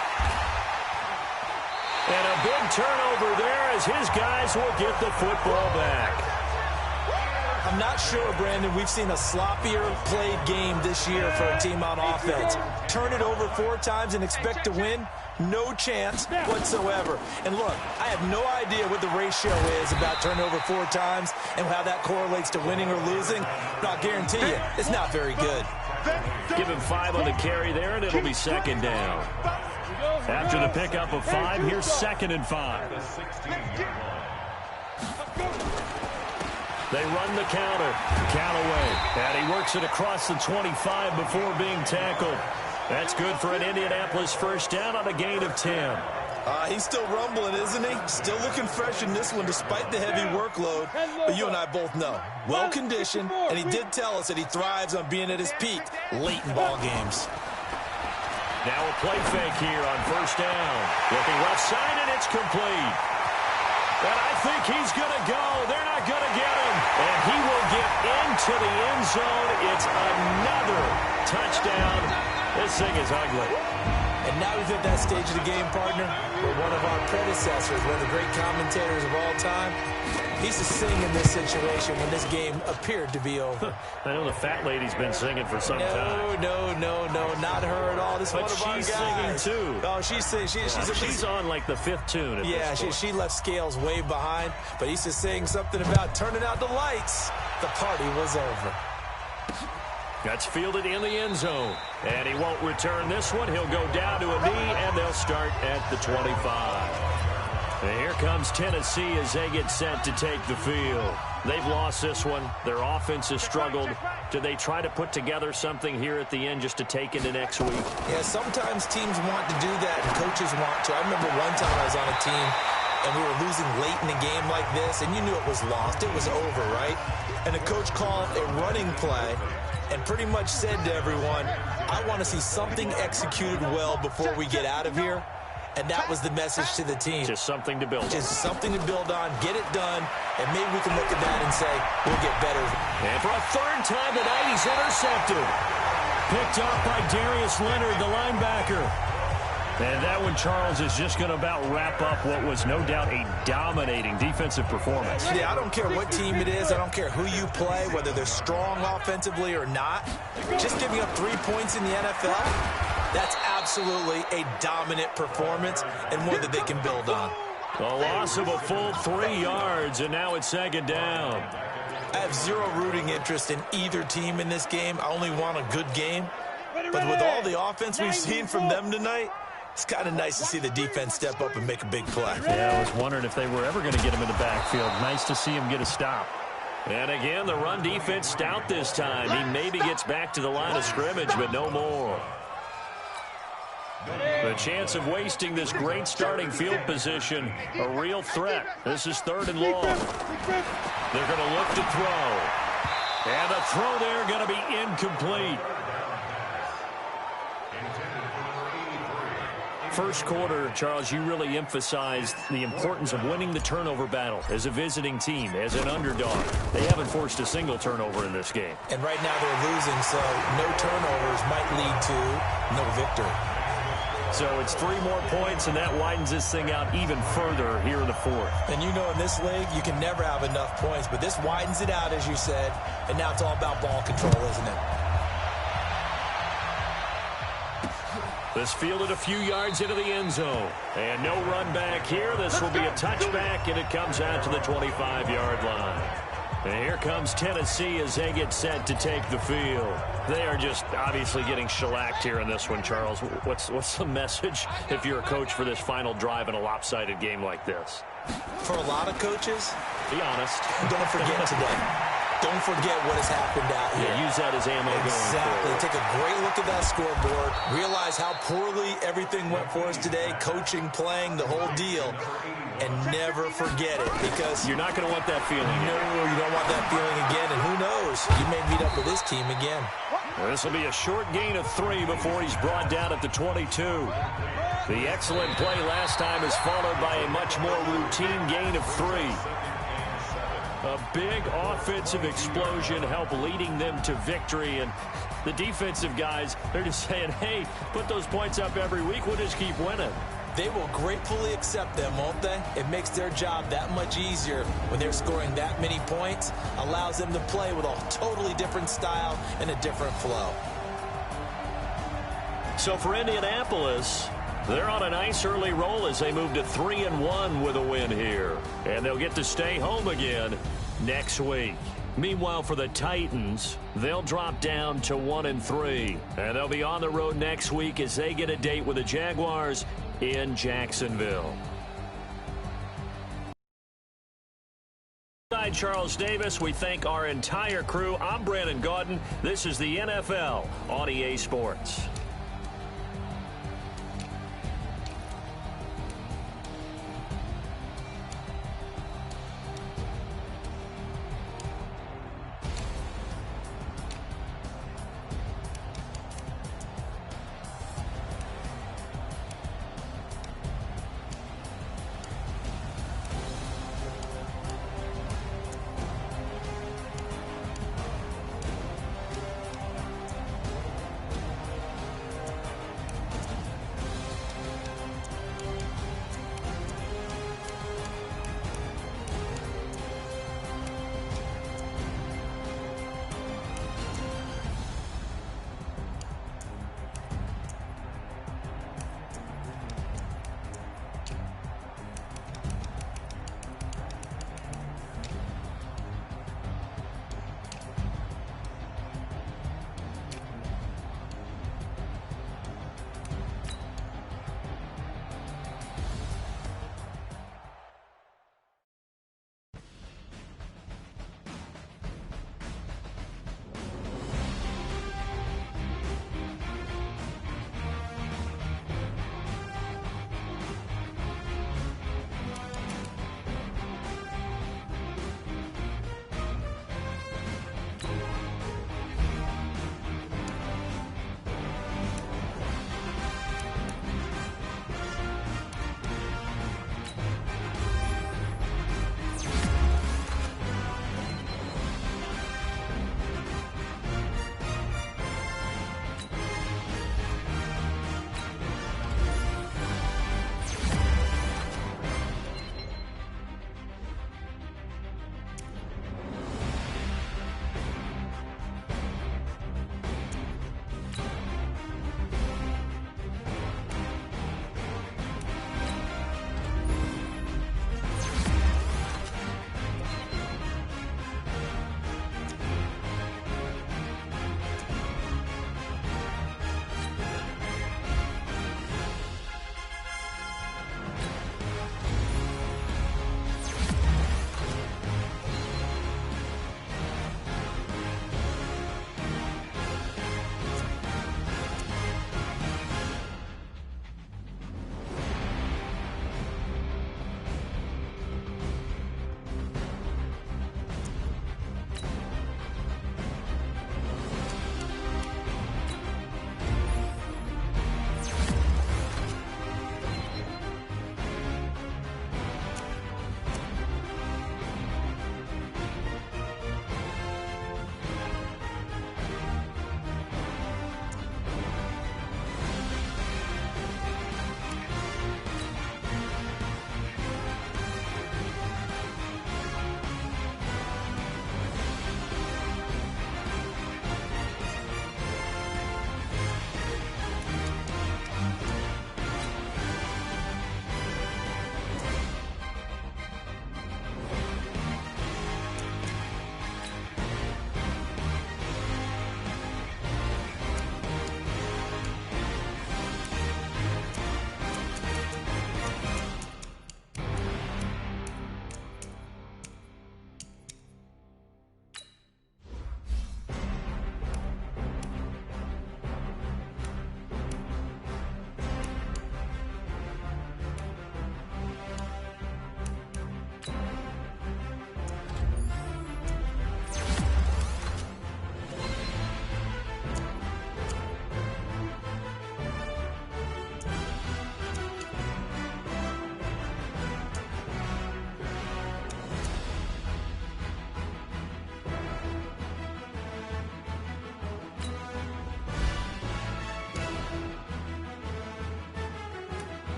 And a big turnover there as his guys will get the football back. I'm not sure, Brandon, we've seen a sloppier played game this year for a team on offense. Turn it over 4 times and expect to win? No chance whatsoever. And look, I have no idea what the ratio is about turnover 4 times and how that correlates to winning or losing. But I'll guarantee you, it's not very good. Give him 5 on the carry there, and it'll be second down. After the pickup of 5, here's 2nd and 5. They run the counter. Callaway. And he works it across the 25 before being tackled. That's good for an Indianapolis first down on a gain of 10. He's still rumbling, isn't he? Still looking fresh in this one despite the heavy workload. But you and I both know, well-conditioned, and he did tell us that he thrives on being at his peak late in ball games. Now a play fake here on first down. Looking left side, and it's complete. And I think he's going to go. They're not going to get him. And he will get into the end zone. It's another touchdown. This thing is ugly. And now he's at that stage of the game, partner, where one of our predecessors, one of the great commentators of all time, he's to sing in this situation when this game appeared to be over. I know the fat lady's been singing for some time. No, not her at all. This is but one of our guys. She's singing too. Oh, she's singing. She's on like the 5th tune at this point. She left Scales way behind, but he's just saying something about turning out the lights. The party was over. That's fielded in the end zone. And he won't return this one. He'll go down to a knee, and they'll start at the 25. And here comes Tennessee as they get set to take the field. They've lost this one. Their offense has struggled. Do they try to put together something here at the end just to take into next week? Yeah, sometimes teams want to do that, and coaches want to. I remember one time I was on a team, and we were losing late in a game like this, and you knew it was lost. It was over, right? And the coach called a running play and pretty much said to everyone, I want to see something executed well before we get out of here. And that was the message to the team. Just something to build on. Just something to build on, get it done, and maybe we can look at that and say, we'll get better. And for a 3rd time tonight, he's intercepted. Picked up by Darius Leonard, the linebacker. And that one, Charles, is just going to about wrap up what was no doubt a dominating defensive performance. Yeah, I don't care what team it is. I don't care who you play, whether they're strong offensively or not. Just giving up 3 points in the NFL, that's absolutely a dominant performance and one that they can build on. A loss of a full 3 yards, and now it's 2nd down. I have zero rooting interest in either team in this game. I only want a good game. But with all the offense we've seen from them tonight, it's kind of nice to see the defense step up and make a big play. Yeah, I was wondering if they were ever going to get him in the backfield. Nice to see him get a stop. And again, the run defense stout this time. He maybe gets back to the line of scrimmage, but no more. The chance of wasting this great starting field position, a real threat. This is 3rd and long. They're going to look to throw. And the throw there going to be incomplete. First quarter, Charles, you really emphasized the importance of winning the turnover battle as a visiting team, as an underdog. They haven't forced a single turnover in this game. And right now they're losing, so no turnovers might lead to no victory. So it's 3 more points, and that widens this thing out even further here in the 4th. And you know in this league, you can never have enough points, but this widens it out, as you said, and now it's all about ball control, isn't it? This fielded a few yards into the end zone. And no run back here. This will be a touchback, and it comes out to the 25-yard line. And here comes Tennessee as they get set to take the field. They are just obviously getting shellacked here in this one, Charles. What's the message if you're a coach for this final drive in a lopsided game like this? For a lot of coaches, be honest. Don't forget today. Don't forget what has happened out here. Yeah, use that as ammo going forward. Take a great look at that scoreboard. Realize how poorly everything went for us today. Coaching, playing, the whole deal. And never forget it, because you're not going to want that feeling. No, you don't want that feeling again. And who knows? You may meet up with this team again. This will be a short gain of 3 before he's brought down at the 22. The excellent play last time is followed by a much more routine gain of 3. A big offensive explosion helped leading them to victory, and The defensive guys, they're just saying, hey, put those points up every week. We'll just keep winning. They will gratefully accept them, won't they? It makes their job that much easier when they're scoring that many points. Allows them to play with a totally different style and a different flow. So for Indianapolis, they're on a nice early roll as they move to 3-1 with a win here. And they'll get to stay home again next week. Meanwhile, for the Titans, they'll drop down to 1-3. And they'll be on the road next week as they get a date with the Jaguars in Jacksonville. Hi, Charles Davis. We thank our entire crew. I'm Brandon Gaudin. This is the NFL on EA Sports.